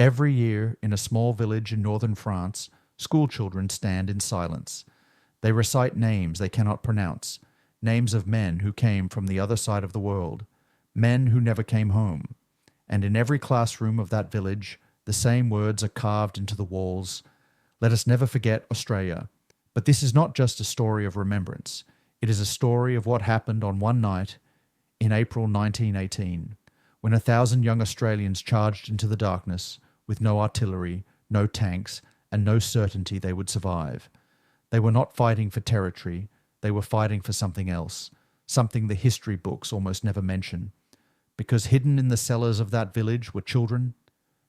Every year, in a small village in northern France, schoolchildren stand in silence. They recite names they cannot pronounce, names of men who came from the other side of the world, men who never came home. And in every classroom of that village, the same words are carved into the walls. Let us never forget Australia. But this is not just a story of remembrance. It is a story of what happened on one night in April 1918, when 1,000 young Australians charged into the darkness with no artillery, no tanks, and no certainty they would survive. They were not fighting for territory, they were fighting for something else, something the history books almost never mention. Because hidden in the cellars of that village were children,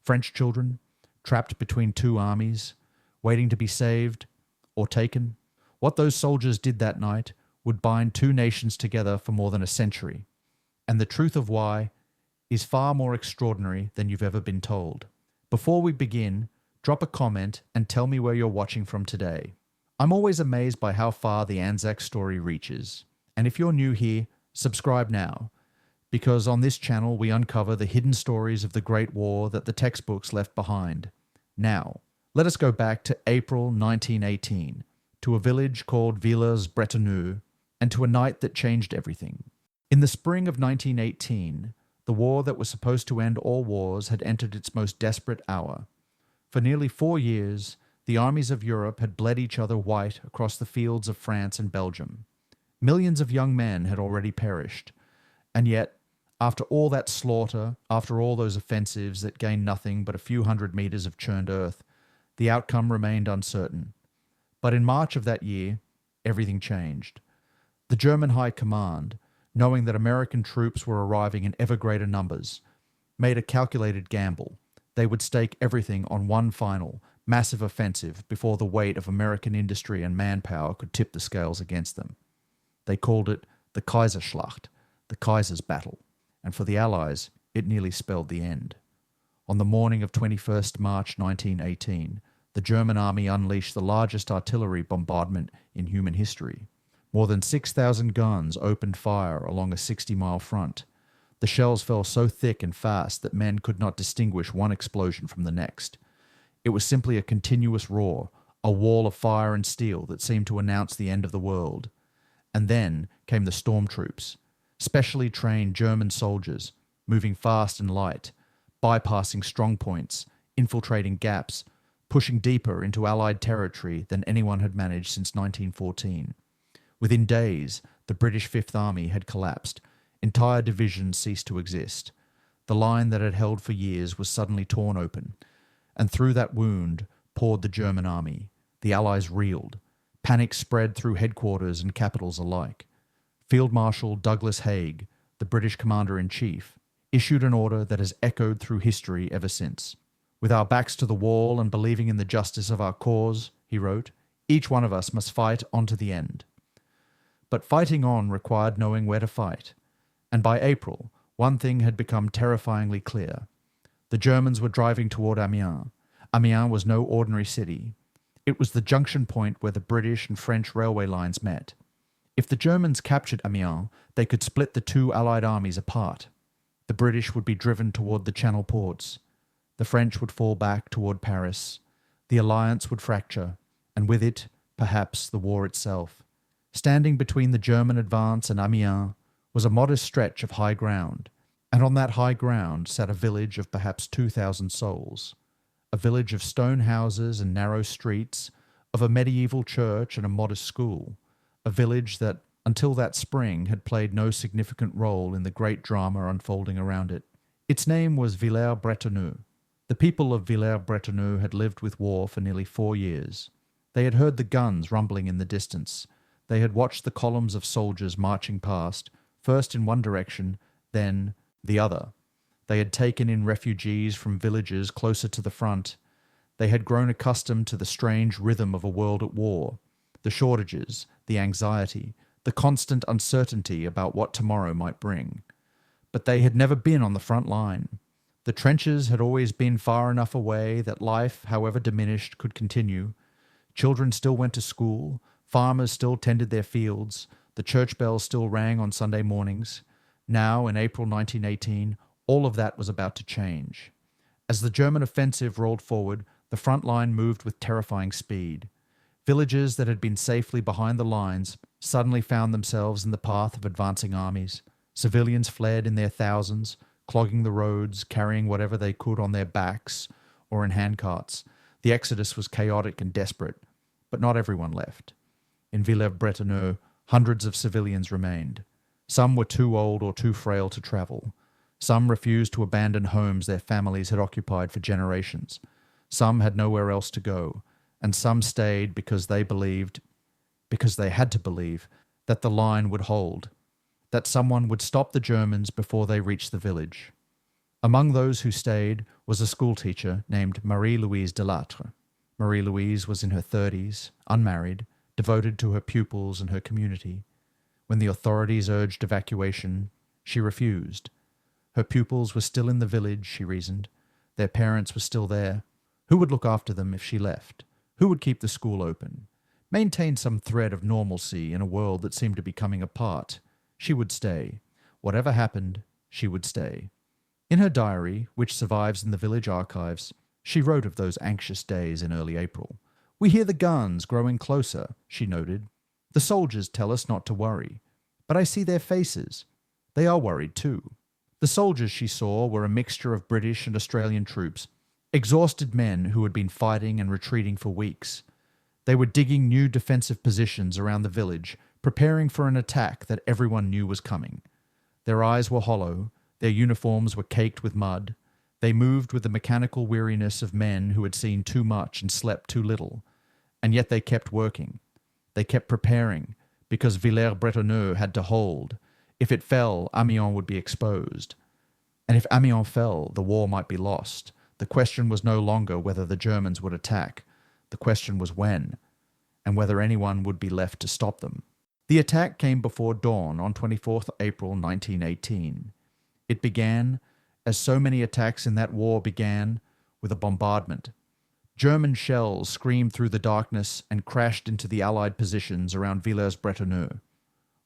French children, trapped between two armies, waiting to be saved or taken. What those soldiers did that night would bind two nations together for more than a century. And the truth of why is far more extraordinary than you've ever been told. Before we begin, drop a comment and tell me where you're watching from today. I'm always amazed by how far the Anzac story reaches. And if you're new here, subscribe now, because on this channel we uncover the hidden stories of the Great War that the textbooks left behind. Now, let us go back to April 1918, to a village called Villers-Bretonneux, and to a night that changed everything. In the spring of 1918, the war that was supposed to end all wars had entered its most desperate hour. For nearly 4 years, the armies of Europe had bled each other white across the fields of France and Belgium. Millions of young men had already perished, and yet, after all that slaughter, after all those offensives that gained nothing but a few hundred meters of churned earth, the outcome remained uncertain. But in March of that year, everything changed. The German High Command, knowing that American troops were arriving in ever greater numbers, made a calculated gamble. They would stake everything on one final, massive offensive before the weight of American industry and manpower could tip the scales against them. They called it the Kaiserschlacht, the Kaiser's battle, and for the Allies, it nearly spelled the end. On the morning of 21st March 1918, the German army unleashed the largest artillery bombardment in human history. More than 6,000 guns opened fire along a 60-mile front. The shells fell so thick and fast that men could not distinguish one explosion from the next. It was simply a continuous roar, a wall of fire and steel that seemed to announce the end of the world. And then came the stormtroops, specially trained German soldiers, moving fast and light, bypassing strong points, infiltrating gaps, pushing deeper into Allied territory than anyone had managed since 1914. Within days, the British Fifth Army had collapsed. Entire divisions ceased to exist. The line that had held for years was suddenly torn open, and through that wound poured the German army. The Allies reeled. Panic spread through headquarters and capitals alike. Field Marshal Douglas Haig, the British Commander-in-Chief, issued an order that has echoed through history ever since. With our backs to the wall and believing in the justice of our cause, he wrote, each one of us must fight on to the end. But fighting on required knowing where to fight. And by April, one thing had become terrifyingly clear. The Germans were driving toward Amiens. Amiens was no ordinary city. It was the junction point where the British and French railway lines met. If the Germans captured Amiens, they could split the two Allied armies apart. The British would be driven toward the Channel ports. The French would fall back toward Paris. The alliance would fracture, and with it, perhaps, the war itself. Standing between the German advance and Amiens was a modest stretch of high ground, and on that high ground sat a village of perhaps 2,000 souls, a village of stone houses and narrow streets, of a medieval church and a modest school, a village that, until that spring, had played no significant role in the great drama unfolding around it. Its name was Villers-Bretonneux. The people of Villers-Bretonneux had lived with war for nearly 4 years. They had heard the guns rumbling in the distance. They had watched the columns of soldiers marching past, first in one direction, then the other. They had taken in refugees from villages closer to the front. They had grown accustomed to the strange rhythm of a world at war, the shortages, the anxiety, the constant uncertainty about what tomorrow might bring. But they had never been on the front line. The trenches had always been far enough away that life, however diminished, could continue. Children still went to school, farmers still tended their fields, the church bells still rang on Sunday mornings. Now, in April 1918, all of that was about to change. As the German offensive rolled forward, the front line moved with terrifying speed. Villages that had been safely behind the lines suddenly found themselves in the path of advancing armies. Civilians fled in their thousands, clogging the roads, carrying whatever they could on their backs or in handcarts. The exodus was chaotic and desperate, but not everyone left. In Villers-Bretonneux, hundreds of civilians remained. Some were too old or too frail to travel. Some refused to abandon homes their families had occupied for generations. Some had nowhere else to go, and some stayed because they had to believe, that the line would hold, that someone would stop the Germans before they reached the village. Among those who stayed was a schoolteacher named Marie-Louise Delattre. Marie-Louise was in her 30s, unmarried, devoted to her pupils and her community. When the authorities urged evacuation, she refused. Her pupils were still in the village, she reasoned. Their parents were still there. Who would look after them if she left? Who would keep the school open? Maintain some thread of normalcy in a world that seemed to be coming apart? She would stay. Whatever happened, she would stay. In her diary, which survives in the village archives, she wrote of those anxious days in early April. "We hear the guns growing closer," she noted. "The soldiers tell us not to worry. But I see their faces. They are worried too." The soldiers she saw were a mixture of British and Australian troops, exhausted men who had been fighting and retreating for weeks. They were digging new defensive positions around the village, preparing for an attack that everyone knew was coming. Their eyes were hollow, their uniforms were caked with mud. They moved with the mechanical weariness of men who had seen too much and slept too little. And yet they kept working. They kept preparing, because Villers-Bretonneux had to hold. If it fell, Amiens would be exposed. And if Amiens fell, the war might be lost. The question was no longer whether the Germans would attack. The question was when, and whether anyone would be left to stop them. The attack came before dawn on 24th April 1918. It began, as so many attacks in that war began, with a bombardment. German shells screamed through the darkness and crashed into the Allied positions around Villers-Bretonneux.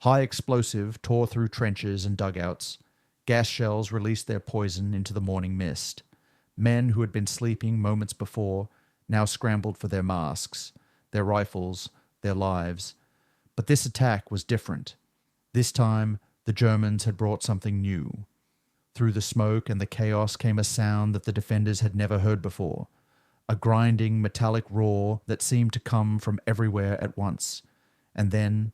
High explosive tore through trenches and dugouts. Gas shells released their poison into the morning mist. Men who had been sleeping moments before now scrambled for their masks, their rifles, their lives. But this attack was different. This time, the Germans had brought something new. Through the smoke and the chaos came a sound that the defenders had never heard before, a grinding metallic roar that seemed to come from everywhere at once. And then,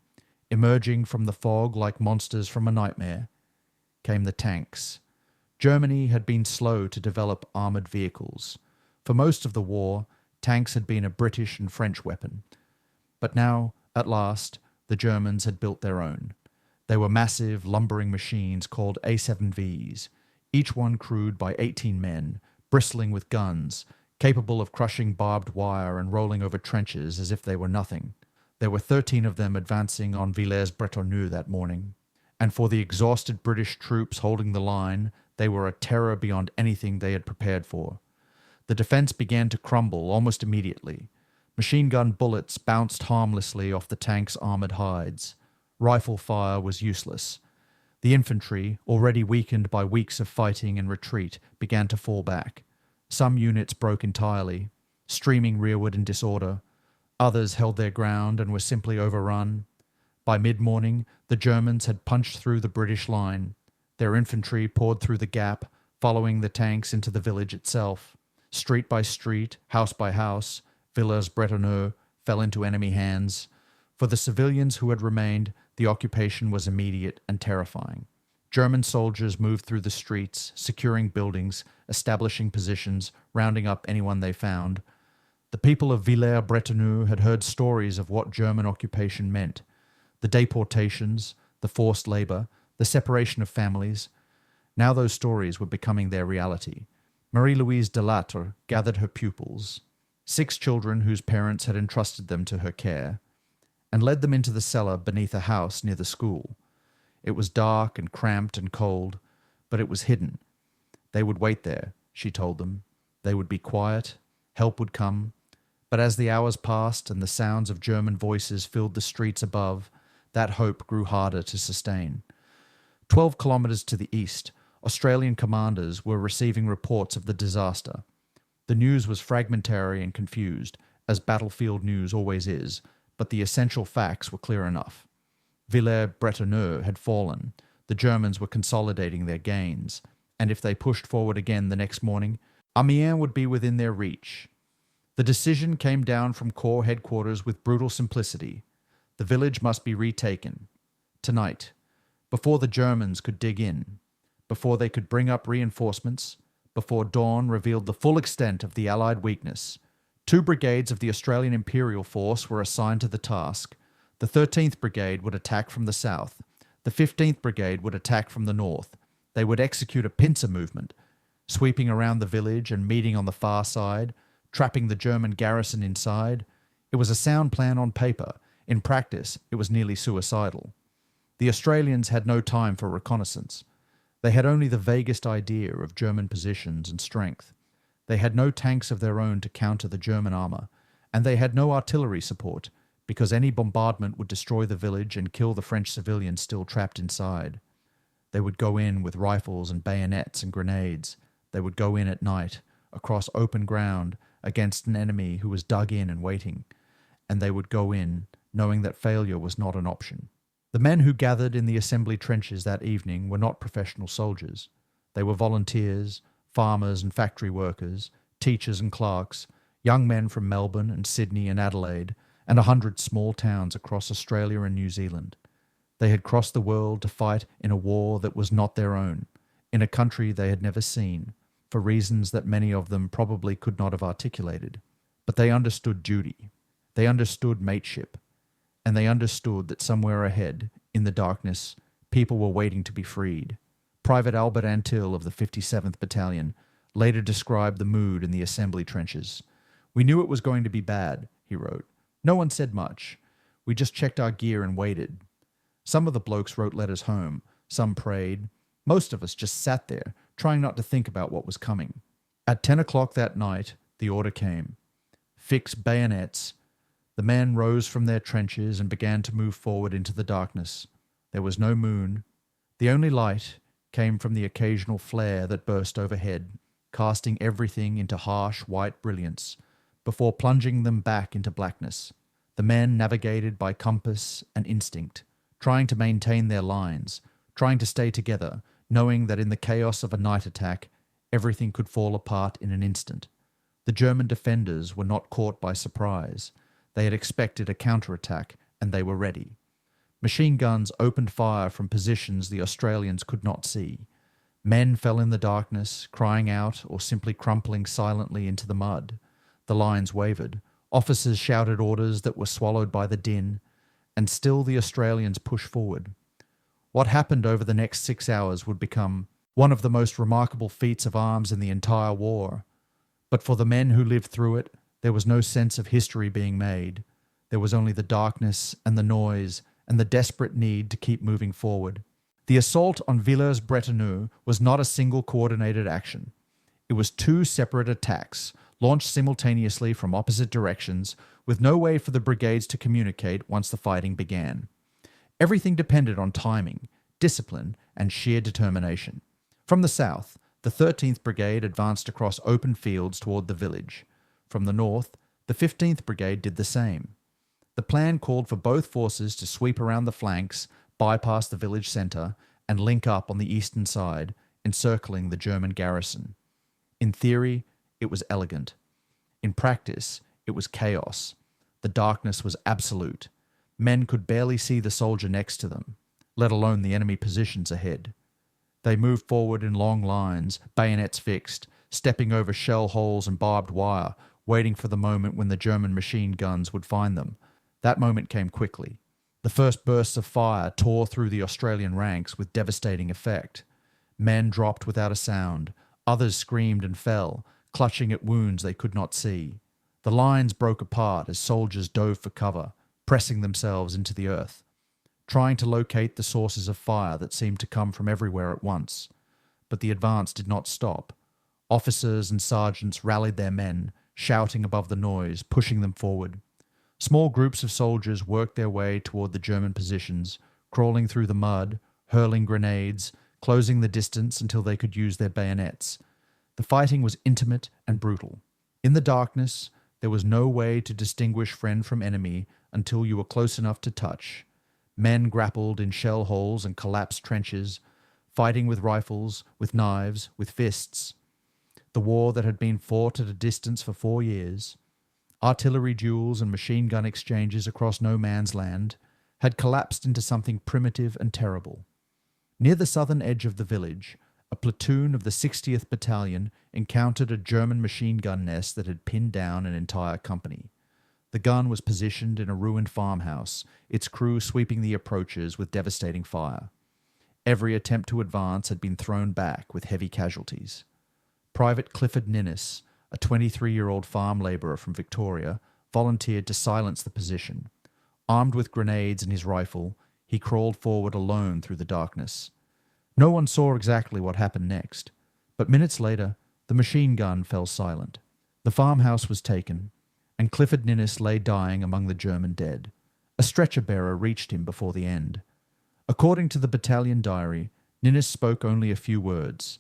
emerging from the fog like monsters from a nightmare, came the tanks. Germany had been slow to develop armoured vehicles. For most of the war, tanks had been a British and French weapon. But now, at last, the Germans had built their own. They were massive, lumbering machines called A7Vs, each one crewed by 18 men, bristling with guns, capable of crushing barbed wire and rolling over trenches as if they were nothing. There were 13 of them advancing on Villers-Bretonneux that morning, and for the exhausted British troops holding the line, they were a terror beyond anything they had prepared for. The defense began to crumble almost immediately. Machine gun bullets bounced harmlessly off the tanks' armored hides. Rifle fire was useless. The infantry, already weakened by weeks of fighting and retreat, began to fall back. Some units broke entirely, streaming rearward in disorder. Others held their ground and were simply overrun. By mid-morning, the Germans had punched through the British line. Their infantry poured through the gap, following the tanks into the village itself. Street by street, house by house, Villers-Bretonneux fell into enemy hands. For the civilians who had remained, the occupation was immediate and terrifying. German soldiers moved through the streets, securing buildings, establishing positions, rounding up anyone they found. The people of Villers-Bretonneux had heard stories of what German occupation meant. The deportations, the forced labor, the separation of families. Now those stories were becoming their reality. Marie-Louise Delattre gathered her pupils, 6 children whose parents had entrusted them to her care, and led them into the cellar beneath a house near the school. It was dark and cramped and cold, but it was hidden. They would wait there, she told them. They would be quiet, help would come. But as the hours passed and the sounds of German voices filled the streets above, that hope grew harder to sustain. 12 kilometers to the east, Australian commanders were receiving reports of the disaster. The news was fragmentary and confused, as battlefield news always is, but the essential facts were clear enough. Villers-Bretonneux had fallen. The Germans were consolidating their gains, and if they pushed forward again the next morning, Amiens would be within their reach. The decision came down from Corps headquarters with brutal simplicity. The village must be retaken. Tonight, before the Germans could dig in, before they could bring up reinforcements, before dawn revealed the full extent of the Allied weakness. 2 brigades of the Australian Imperial Force were assigned to the task. The 13th Brigade would attack from the south. The 15th Brigade would attack from the north. They would execute a pincer movement, sweeping around the village and meeting on the far side, trapping the German garrison inside. It was a sound plan on paper. In practice, it was nearly suicidal. The Australians had no time for reconnaissance. They had only the vaguest idea of German positions and strength. They had no tanks of their own to counter the German armour, and they had no artillery support, because any bombardment would destroy the village and kill the French civilians still trapped inside. They would go in with rifles and bayonets and grenades. They would go in at night, across open ground, against an enemy who was dug in and waiting, and they would go in, knowing that failure was not an option. The men who gathered in the assembly trenches that evening were not professional soldiers. They were volunteers, farmers and factory workers, teachers and clerks, young men from Melbourne and Sydney and Adelaide, and 100 small towns across Australia and New Zealand. They had crossed the world to fight in a war that was not their own, in a country they had never seen, for reasons that many of them probably could not have articulated. But they understood duty. They understood mateship. And they understood that somewhere ahead, in the darkness, people were waiting to be freed. Private Albert Antill of the 57th Battalion later described the mood in the assembly trenches. "We knew it was going to be bad," he wrote. "No one said much. We just checked our gear and waited. Some of the blokes wrote letters home. Some prayed. Most of us just sat there, trying not to think about what was coming. At 10 o'clock that night, the order came. Fix bayonets. The men rose from their trenches and began to move forward into the darkness. There was no moon. The only light came from the occasional flare that burst overhead, casting everything into harsh white brilliance, before plunging them back into blackness. The men navigated by compass and instinct, trying to maintain their lines, trying to stay together, knowing that in the chaos of a night attack, everything could fall apart in an instant. The German defenders were not caught by surprise. They had expected a counterattack, and they were ready. Machine guns opened fire from positions the Australians could not see. Men fell in the darkness, crying out or simply crumpling silently into the mud. The lines wavered. Officers shouted orders that were swallowed by the din, and still the Australians pushed forward. What happened over the next 6 hours would become one of the most remarkable feats of arms in the entire war. But for the men who lived through it, there was no sense of history being made. There was only the darkness and the noise and the desperate need to keep moving forward. The assault on Villers-Bretonneux was not a single coordinated action. It was 2 separate attacks, launched simultaneously from opposite directions, with no way for the brigades to communicate once the fighting began. Everything depended on timing, discipline, and sheer determination. From the south, the 13th Brigade advanced across open fields toward the village. From the north, the 15th Brigade did the same. The plan called for both forces to sweep around the flanks, bypass the village centre, and link up on the eastern side, encircling the German garrison. In theory, it was elegant. In practice, it was chaos. The darkness was absolute. Men could barely see the soldier next to them, let alone the enemy positions ahead. They moved forward in long lines, bayonets fixed, stepping over shell holes and barbed wire, waiting for the moment when the German machine guns would find them. That moment came quickly. The first bursts of fire tore through the Australian ranks with devastating effect. Men dropped without a sound. Others screamed and fell, clutching at wounds they could not see. The lines broke apart as soldiers dove for cover, pressing themselves into the earth, trying to locate the sources of fire that seemed to come from everywhere at once. But the advance did not stop. Officers and sergeants rallied their men, shouting above the noise, pushing them forward. Small groups of soldiers worked their way toward the German positions, crawling through the mud, hurling grenades, closing the distance until they could use their bayonets. The fighting was intimate and brutal. In the darkness, there was no way to distinguish friend from enemy until you were close enough to touch. Men grappled in shell holes and collapsed trenches, fighting with rifles, with knives, with fists. The war that had been fought at a distance for 4 years, artillery duels and machine gun exchanges across no man's land, had collapsed into something primitive and terrible. Near the southern edge of the village, a platoon of the 60th Battalion encountered a German machine gun nest that had pinned down an entire company. The gun was positioned in a ruined farmhouse, its crew sweeping the approaches with devastating fire. Every attempt to advance had been thrown back with heavy casualties. Private Clifford Ninnis, a 23-year-old farm labourer from Victoria, volunteered to silence the position. Armed with grenades and his rifle, he crawled forward alone through the darkness. No one saw exactly what happened next, but minutes later, the machine gun fell silent. The farmhouse was taken, and Clifford Ninnis lay dying among the German dead. A stretcher-bearer reached him before the end. According to the battalion diary, Ninnis spoke only a few words.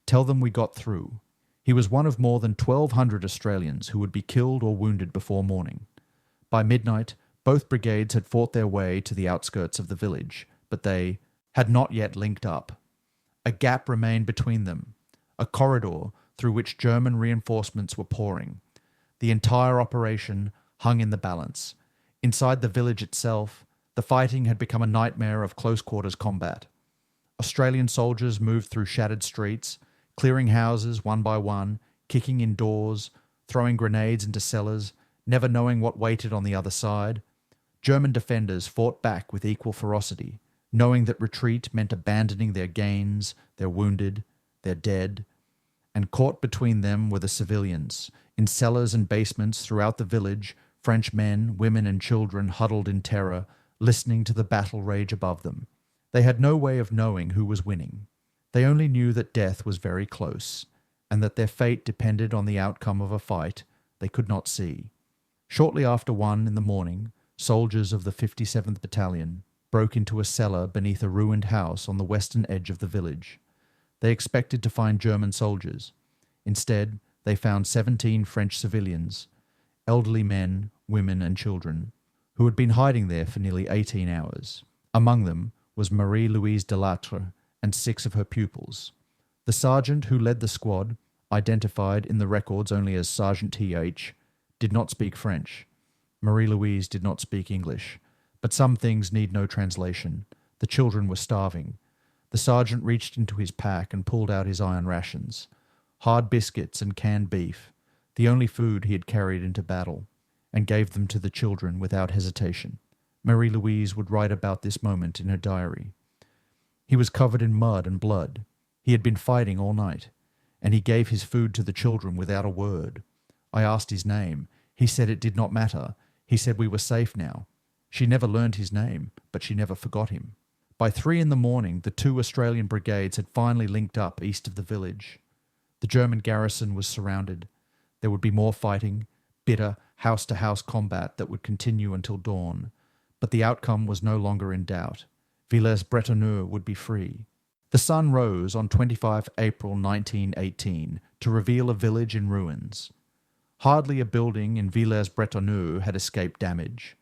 "Tell them we got through." He was one of more than 1,200 Australians who would be killed or wounded before morning. By midnight, both brigades had fought their way to the outskirts of the village, but they had not yet linked up. A gap remained between them, a corridor through which German reinforcements were pouring. The entire operation hung in the balance. Inside the village itself, the fighting had become a nightmare of close-quarters combat. Australian soldiers moved through shattered streets, clearing houses one by one, kicking in doors, throwing grenades into cellars, never knowing what waited on the other side. German defenders fought back with equal ferocity, knowing that retreat meant abandoning their gains, their wounded, their dead. And caught between them were the civilians. In cellars and basements throughout the village, French men, women and children huddled in terror, listening to the battle rage above them. They had no way of knowing who was winning. They only knew that death was very close, and that their fate depended on the outcome of a fight they could not see. Shortly after 1 in the morning, soldiers of the 57th Battalion broke into a cellar beneath a ruined house on the western edge of the village. They expected to find German soldiers. Instead, they found 17 French civilians, elderly men, women and children, who had been hiding there for nearly 18 hours. Among them was Marie-Louise Delattre and 6 of her pupils. The sergeant who led the squad, identified in the records only as Sergeant T.H., did not speak French. Marie-Louise did not speak English, but some things need no translation. The children were starving. The sergeant reached into his pack and pulled out his iron rations. Hard biscuits and canned beef, the only food he had carried into battle, and gave them to the children without hesitation. Marie-Louise would write about this moment in her diary. He was covered in mud and blood. He had been fighting all night, and he gave his food to the children without a word. I asked his name. He said it did not matter. He said we were safe now. She never learned his name, but she never forgot him. By 3 in the morning, the 2 Australian brigades had finally linked up east of the village. The German garrison was surrounded. There would be more fighting, bitter house-to-house combat that would continue until dawn. But the outcome was no longer in doubt. Villers-Bretonneux would be free. The sun rose on 25 April 1918 to reveal a village in ruins. Hardly a building in Villers-Bretonneux had escaped damage.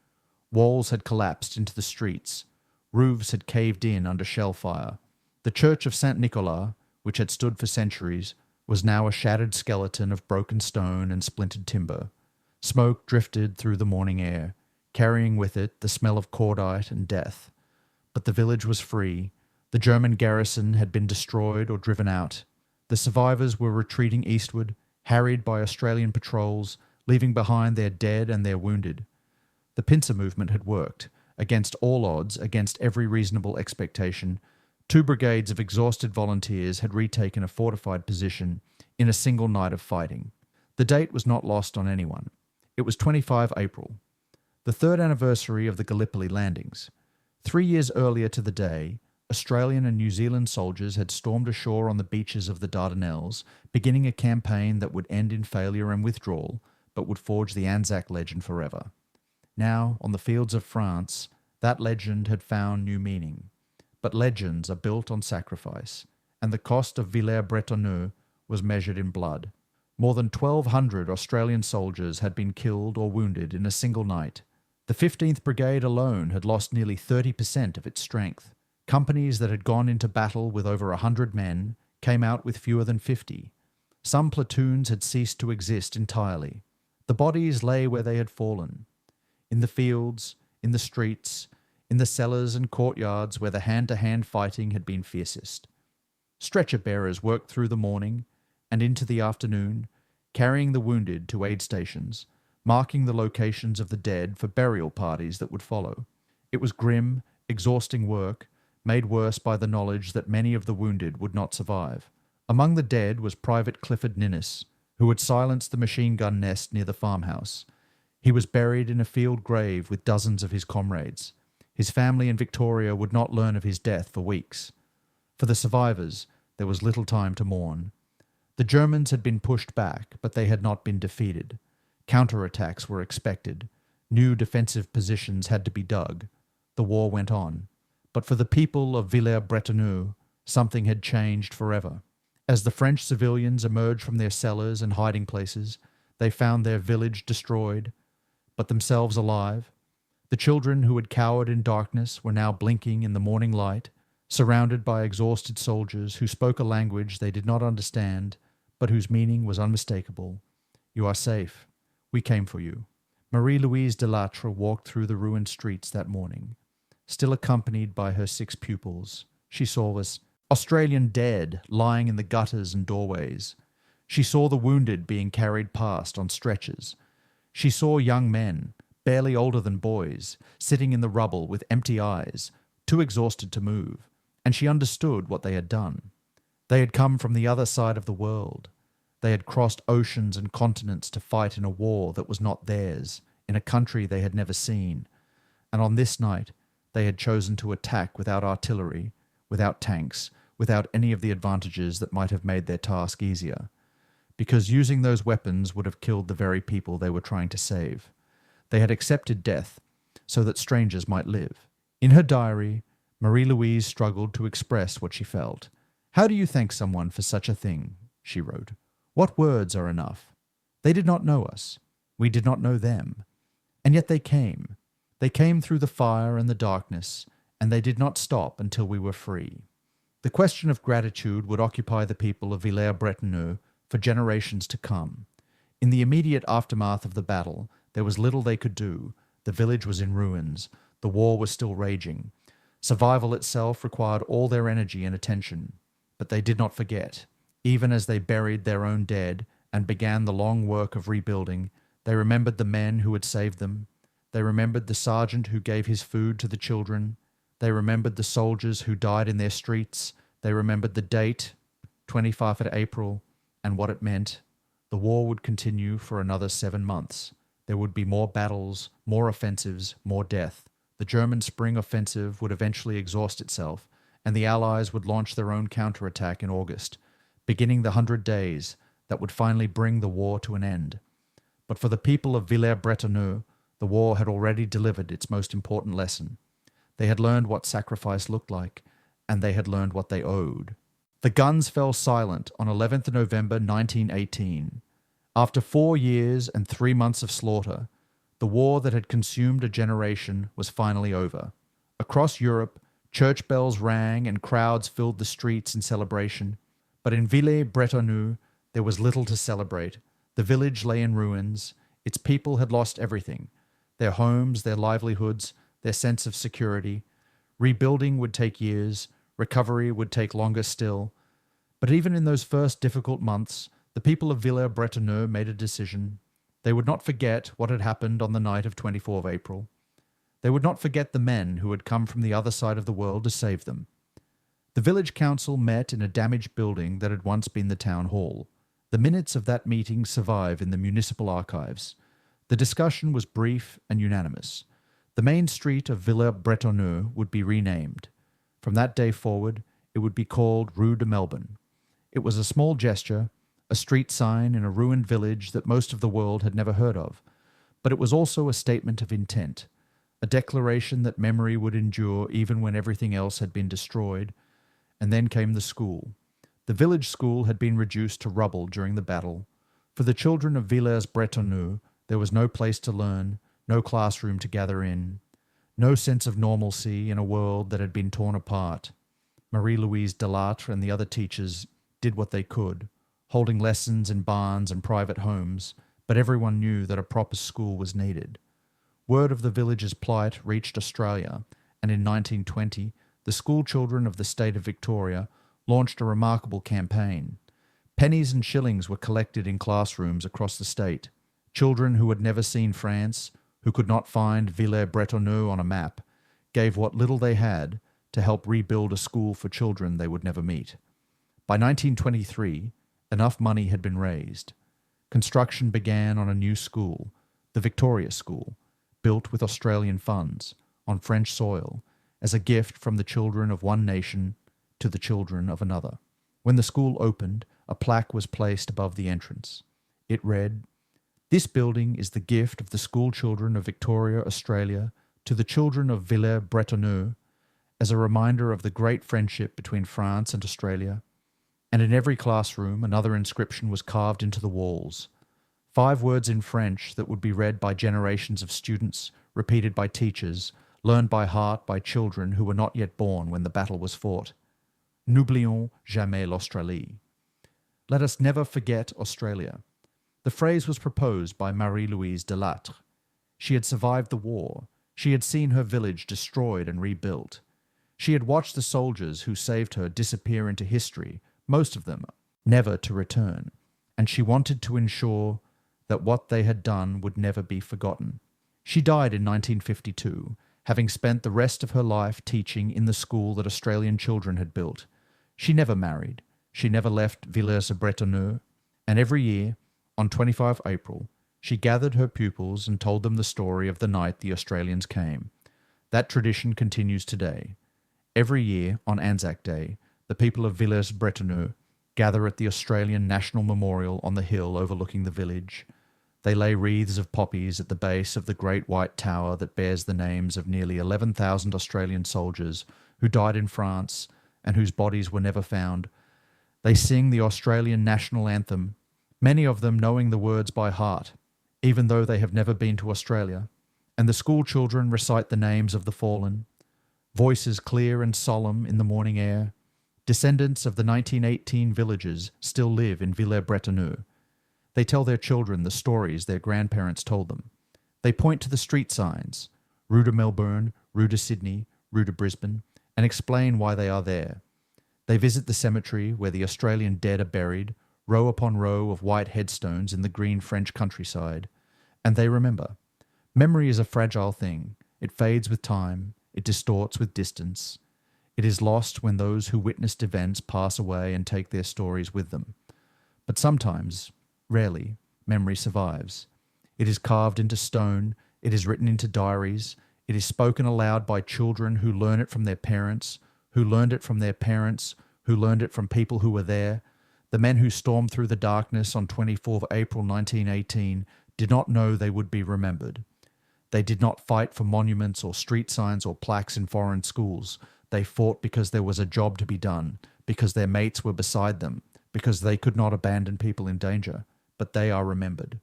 Walls had collapsed into the streets. Roofs had caved in under shell fire. The church of Saint Nicolas, which had stood for centuries, was now a shattered skeleton of broken stone and splintered timber. Smoke drifted through the morning air, carrying with it the smell of cordite and death. But the village was free. The German garrison had been destroyed or driven out. The survivors were retreating eastward, harried by Australian patrols, leaving behind their dead and their wounded. The pincer movement had worked. Against all odds, against every reasonable expectation, 2 brigades of exhausted volunteers had retaken a fortified position in a single night of fighting. The date was not lost on anyone. It was 25 April, the 3rd anniversary of the Gallipoli landings. 3 years earlier to the day, Australian and New Zealand soldiers had stormed ashore on the beaches of the Dardanelles, beginning a campaign that would end in failure and withdrawal, but would forge the Anzac legend forever. Now, on the fields of France, that legend had found new meaning. but legends are built on sacrifice, and the cost of Villers-Bretonneux was measured in blood. More than 1,200 Australian soldiers had been killed or wounded in a single night. The 15th Brigade alone had lost nearly 30% of its strength. Companies that had gone into battle with over 100 men came out with fewer than 50. Some platoons had ceased to exist entirely. The bodies lay where they had fallen, in the fields, in the streets, in the cellars and courtyards where the hand-to-hand fighting had been fiercest. Stretcher bearers worked through the morning and into the afternoon, carrying the wounded to aid stations, marking the locations of the dead for burial parties that would follow. It was grim, exhausting work, made worse by the knowledge that many of the wounded would not survive. Among the dead was Private Clifford Ninnis, who had silenced the machine gun nest near the farmhouse. He was buried in a field grave with dozens of his comrades. His family in Victoria would not learn of his death for weeks. For the survivors, there was little time to mourn. The Germans had been pushed back, but they had not been defeated. Counterattacks were expected. New defensive positions had to be dug. The war went on. But for the people of Villers-Bretonneux, something had changed forever. As the French civilians emerged from their cellars and hiding places, they found their village destroyed, but themselves alive. The children who had cowered in darkness were now blinking in the morning light, surrounded by exhausted soldiers who spoke a language they did not understand, but whose meaning was unmistakable. "You are safe. We came for you." Marie-Louise Delattre walked through the ruined streets that morning. Still accompanied by her 6 pupils, she saw us Australian dead lying in the gutters and doorways. She saw the wounded being carried past on stretchers. She saw young men, barely older than boys, sitting in the rubble with empty eyes, too exhausted to move, and she understood what they had done. They had come from the other side of the world. They had crossed oceans and continents to fight in a war that was not theirs, in a country they had never seen, and on this night they had chosen to attack without artillery, without tanks, without any of the advantages that might have made their task easier, because using those weapons would have killed the very people they were trying to save. They had accepted death so that strangers might live. In her diary, Marie-Louise struggled to express what she felt. "How do you thank someone for such a thing?" she wrote. "What words are enough? They did not know us. We did not know them. And yet they came. They came through the fire and the darkness, and they did not stop until we were free." The question of gratitude would occupy the people of Villers-Bretonneux for generations to come. In the immediate aftermath of the battle, there was little they could do. The village was in ruins. The war was still raging. Survival itself required all their energy and attention. But they did not forget. Even as they buried their own dead and began the long work of rebuilding, they remembered the men who had saved them. They remembered the sergeant who gave his food to the children. They remembered the soldiers who died in their streets. They remembered the date, 25th of April, and what it meant. The war would continue for another 7 months. There would be more battles, more offensives, more death. The German spring offensive would eventually exhaust itself, and the Allies would launch their own counterattack in August, beginning the 100 days that would finally bring the war to an end. But for the people of Villers-Bretonneux, the war had already delivered its most important lesson. They had learned what sacrifice looked like, and they had learned what they owed. The guns fell silent on 11th November 1918. After 4 years and 3 months of slaughter, the war that had consumed a generation was finally over. Across Europe, church bells rang and crowds filled the streets in celebration. But in Villers-Bretonneux, there was little to celebrate. The village lay in ruins. Its people had lost everything: their homes, their livelihoods, their sense of security. Rebuilding would take years. Recovery would take longer still. But even in those first difficult months, the people of Villers-Bretonneux made a decision. They would not forget what had happened on the night of 24th April. They would not forget the men who had come from the other side of the world to save them. The village council met in a damaged building that had once been the town hall. The minutes of that meeting survive in the municipal archives. The discussion was brief and unanimous. The main street of Villers-Bretonneux would be renamed. From that day forward, it would be called Rue de Melbourne. It was a small gesture, a street sign in a ruined village that most of the world had never heard of, but it was also a statement of intent, a declaration that memory would endure even when everything else had been destroyed. And then came the school. The village school had been reduced to rubble during the battle. For the children of Villers-Bretonneux, there was no place to learn, no classroom to gather in, no sense of normalcy in a world that had been torn apart. Marie-Louise Delattre and the other teachers did what they could, holding lessons in barns and private homes, but everyone knew that a proper school was needed. Word of the village's plight reached Australia, and in 1920, the school children of the state of Victoria launched a remarkable campaign. Pennies and shillings were collected in classrooms across the state. Children who had never seen France, who could not find Villers-Bretonneux on a map, gave what little they had to help rebuild a school for children they would never meet. By 1923, enough money had been raised. Construction began on a new school, the Victoria School, built with Australian funds, on French soil, as a gift from the children of one nation to the children of another. When the school opened, a plaque was placed above the entrance. It read, "This building is the gift of the school children of Victoria, Australia, to the children of Villers-Bretonneux, as a reminder of the great friendship between France and Australia." And in every classroom, another inscription was carved into the walls. 5 words in French that would be read by generations of students, repeated by teachers, learned by heart by children who were not yet born when the battle was fought. N'oublions jamais l'Australie. Let us never forget Australia. The phrase was proposed by Marie-Louise Delattre. She had survived the war. She had seen her village destroyed and rebuilt. She had watched the soldiers who saved her disappear into history, most of them never to return, and she wanted to ensure that what they had done would never be forgotten. She died in 1952, having spent the rest of her life teaching in the school that Australian children had built. She never married. She never left Villers-Bretonneux, and every year, on 25 April, she gathered her pupils and told them the story of the night the Australians came. That tradition continues today. Every year, on Anzac Day, the people of Villers-Bretonneux gather at the Australian National Memorial on the hill overlooking the village. They lay wreaths of poppies at the base of the great white tower that bears the names of nearly 11,000 Australian soldiers who died in France and whose bodies were never found. They sing the Australian national anthem, many of them knowing the words by heart, even though they have never been to Australia, and the school children recite the names of the fallen. Voices clear and solemn in the morning air. Descendants of the 1918 villagers still live in Villers-Bretonneux. They tell their children the stories their grandparents told them. They point to the street signs, Rue de Melbourne, Rue de Sydney, Rue de Brisbane, and explain why they are there. They visit the cemetery where the Australian dead are buried, row upon row of white headstones in the green French countryside, and they remember. Memory is a fragile thing. It fades with time. It distorts with distance. It is lost when those who witnessed events pass away and take their stories with them. But sometimes, rarely, memory survives. It is carved into stone. It is written into diaries. It is spoken aloud by children who learn it from their parents, who learned it from their parents, who learned it from people who were there. The men who stormed through the darkness on 24 April 1918 did not know they would be remembered. They did not fight for monuments or street signs or plaques in foreign schools. They fought because there was a job to be done, because their mates were beside them, because they could not abandon people in danger. But they are remembered.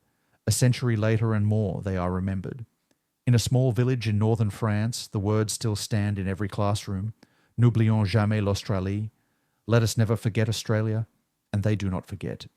A century later and more, they are remembered. In a small village in northern France, the words still stand in every classroom. N'oublions jamais l'Australie. Let us never forget Australia, and they do not forget.